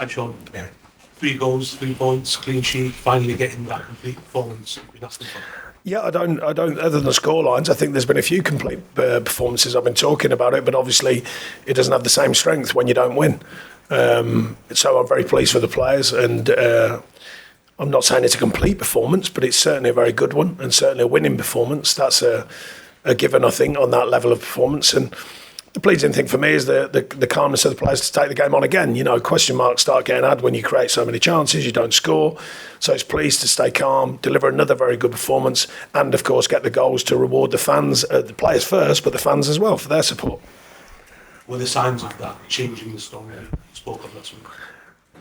And Sean, 3 goals, 3 points, clean sheet, finally getting that complete performance we've been asking for. Yeah, I don't. Other than the scorelines, I think there's been a few complete performances. I've been talking about it, but obviously, it doesn't have the same strength when you don't win. So I'm very pleased for the players, and I'm not saying it's a complete performance, but it's certainly a very good one, and certainly a winning performance. That's a given, I think, on that level of performance. And the pleasing thing for me is the calmness of the players to take the game on again. Question marks start getting had when you create so many chances, you don't score. So it's pleased to stay calm, deliver another very good performance, and of course get the goals to reward the fans, the players first, but the fans as well for their support. Were there signs of that changing the story you spoke of last week?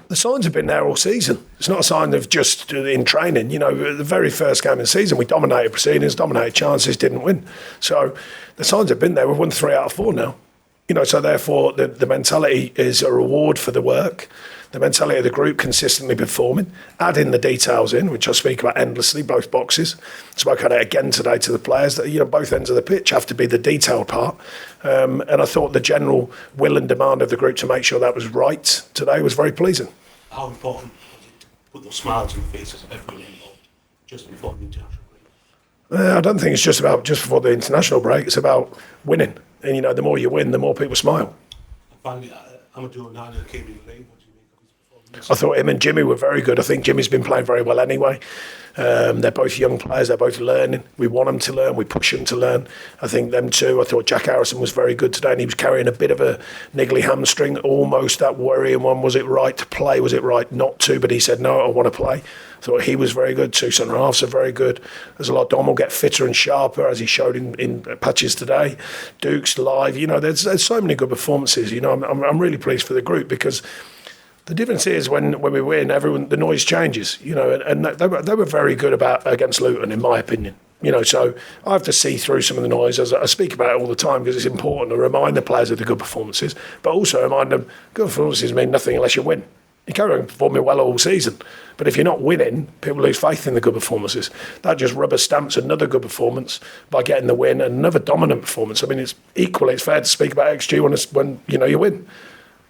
The signs have been there all season. It's not a sign of just in training. The very first game of the season, we dominated proceedings, dominated chances, didn't win. So the signs have been there. We've won 3 out of 4 now. So therefore the mentality is a reward for the work. The mentality of the group consistently performing, adding the details in, which I speak about endlessly, both boxes. Spoke about it again today to the players that both ends of the pitch have to be the detailed part. And I thought the general will and demand of the group to make sure that was right today was very pleasing. How important was it to put those smiles on the faces of everyone involved just before the international break? I don't think it's just before the international break. It's about winning. And the more you win, the more people smile. And finally, Amadou Onana came in late. What do you make of his performance? I thought him and Jimmy were very good. I think Jimmy's been playing very well anyway. They're both young players. They're both learning. We want them to learn. We push them to learn. I think them too. I thought Jack Harrison was very good today, and he was carrying a bit of a niggly hamstring, almost that worrying one. Was it right to play? Was it right not to? But he said, no, I want to play. I thought he was very good. 2 centre halves are very good. There's a lot. Dom will get fitter and sharper, as he showed in patches today. Duke's live. There's so many good performances. I'm really pleased for the group because the difference is when we win, the noise changes. And they were very good against Luton, in my opinion. So I have to see through some of the noise. As I speak about it all the time because it's important to remind the players of the good performances, but also remind them good performances mean nothing unless you win. You carry on performing well all season, but if you're not winning, people lose faith in the good performances. That just rubber stamps another good performance by getting the win and another dominant performance. I mean, it's fair to speak about XG when you win.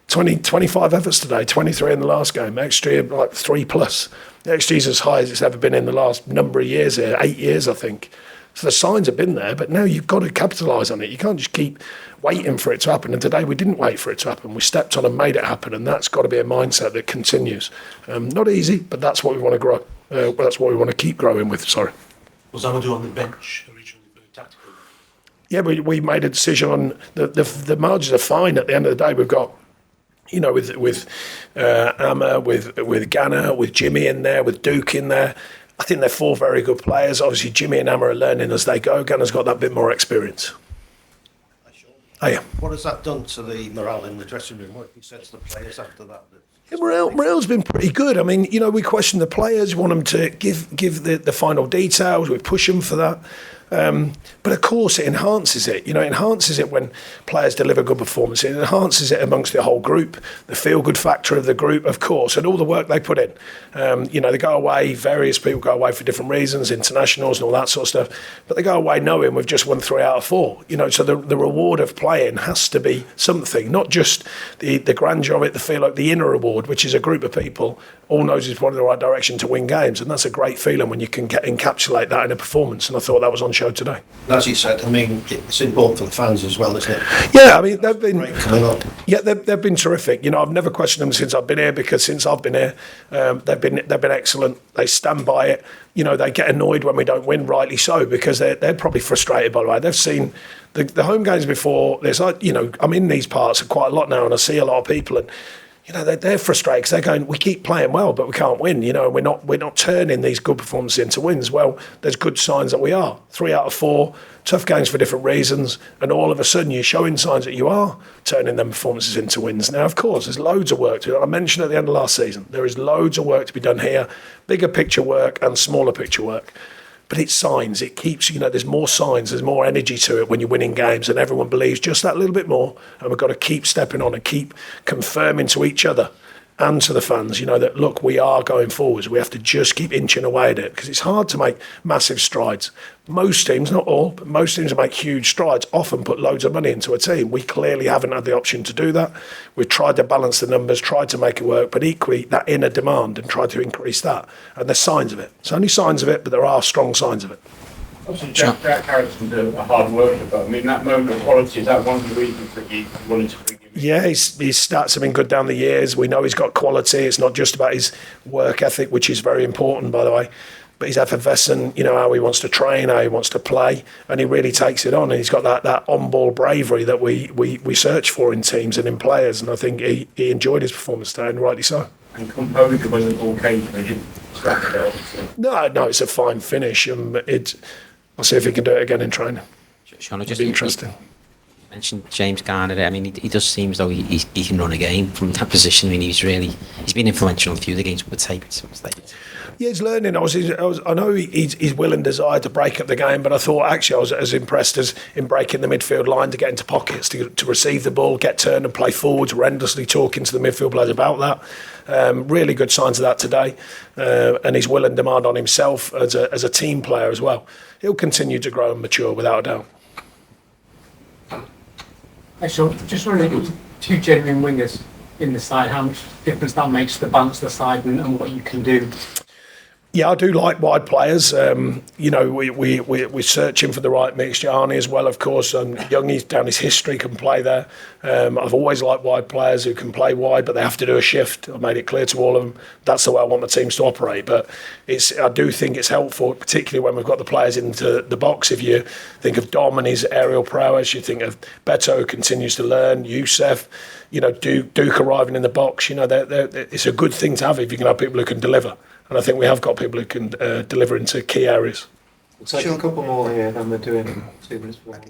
25 efforts today, 23 in the last game. XG like 3+. The XG is as high as it's ever been in the last number of years here, 8 years, I think. So the signs have been there, but now you've got to capitalise on it. You can't just keep waiting for it to happen. And today we didn't wait for it to happen. We stepped on and made it happen, and that's got to be a mindset that continues. Not easy, but that's what we want to grow. That's what we want to keep growing with. Sorry. Was Amadou on the bench originally for tactical? Yeah, we made a decision on the margins are fine. At the end of the day, we've got. With Amma, with Garner, with Jimmy in there, with Duke in there. I think they're 4 very good players. Obviously, Jimmy and Amma are learning as they go. Garner's got that bit more experience. Oh, yeah. What has that done to the morale in the dressing room? What have you said to the players after that? Yeah, morale's been pretty good. I mean, we question the players, want them to give the final details. We push them for that. But of course, it enhances it. It enhances it when players deliver good performance. It enhances it amongst the whole group, the feel-good factor of the group, of course, and all the work they put in. They go away, various people go away for different reasons, internationals and all that sort of stuff, but they go away knowing we've just won 3 out of 4. So the reward of playing has to be something, not just the grandeur of it, the feel like the inner reward, which is a group of people all knows is one in the right direction to win games, and that's a great feeling when you can encapsulate that in a performance, and I thought that was on show today. As you said, I mean, it's important for the fans as well, isn't it? Yeah, I mean, they've been terrific. I've never questioned them since I've been here, because since I've been here, they've been excellent. They stand by it. They get annoyed when we don't win, rightly so, because they're probably frustrated, by the way. They've seen the home games before. I'm in these parts quite a lot now, and I see a lot of people, and they're frustrated because they're going, we keep playing well, but we can't win. And we're not turning these good performances into wins. Well, there's good signs that we are. 3 out of 4, tough games for different reasons, and all of a sudden you're showing signs that you are turning them performances into wins. Now, of course, there's loads of work to do. I mentioned at the end of last season, there is loads of work to be done here, bigger picture work and smaller picture work. But it's signs. It keeps, there's more signs, there's more energy to it when you're winning games, and everyone believes just that little bit more. And we've got to keep stepping on and keep confirming to each other and to the fans, that, look, we are going forwards. We have to just keep inching away at it because it's hard to make massive strides. Most teams, not all, but most teams that make huge strides often put loads of money into a team. We clearly haven't had the option to do that. We've tried to balance the numbers, tried to make it work, but equally that inner demand and tried to increase that. And there's signs of it. It's only signs of it, but there are strong signs of it. Obviously, Jack Harrison's a hard worker, but I mean, that moment of quality, is that one of the reasons that you wanted to bring him in? Yeah, his stats have been good down the years. We know he's got quality. It's not just about his work ethic, which is very important, by the way, but he's effervescent, how he wants to train, how he wants to play, and he really takes it on. And he's got that on-ball bravery that we search for in teams and in players, and I think he enjoyed his performance today, and rightly so. And composure wasn't all cake, they didn't scrap it out. So. No, it's a fine finish. I'll see if he can do it again in training. Sean, It'll be interesting. You mentioned James Garner. I mean, he does seem as though he can run a game from that position. I mean, he's been influential in a few of the games, but take it. Yeah, he's learning. I know he's will and desire to break up the game, but I thought actually I was as impressed as in breaking the midfield line to get into pockets, to receive the ball, get turned and play forwards, horrendously talking to the midfield players about that. Really good signs of that today. And his will and demand on himself as a team player as well. He'll continue to grow and mature without a doubt. Sean, just wondering, two genuine wingers in the side, how much difference that makes to the balance of the side and what you can do? Yeah, I do like wide players. We're searching for the right mixture. Arnie as well, of course. Youngie, down his history, can play there. I've always liked wide players who can play wide, but they have to do a shift. I've made it clear to all of them. That's the way I want the teams to operate. But I do think it's helpful, particularly when we've got the players into the box. If you think of Dom and his aerial prowess, you think of Beto, who continues to learn, Youssef, Duke arriving in the box. It's a good thing to have if you can have people who can deliver. And I think we have got people who can deliver into key areas. We'll take a couple more here, then we're doing 2 minutes for one.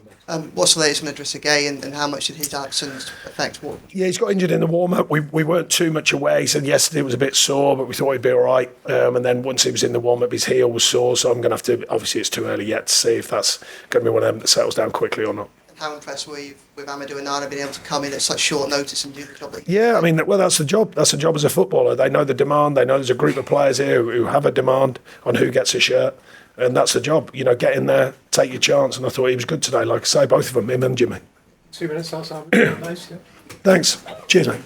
What's the latest on Idrissa Gueye and how much did his absence affect what? Yeah, he's got injured in the warm-up. We weren't too much away. He said yesterday it was a bit sore, but we thought he'd be all right. And then once he was in the warm-up, his heel was sore. So I'm going to have to, obviously it's too early yet to see if that's going to be one of them that settles down quickly or not. How impressed were you with Amadou Onana being able to come in at such short notice and do the job? Yeah, I mean, well, that's the job. That's the job as a footballer. They know the demand. They know there's a group of players here who have a demand on who gets a shirt. And that's the job. Get in there, take your chance. And I thought he was good today. Like I say, both of them, him and Jimmy. 2 minutes, I'll Thanks. Cheers, mate.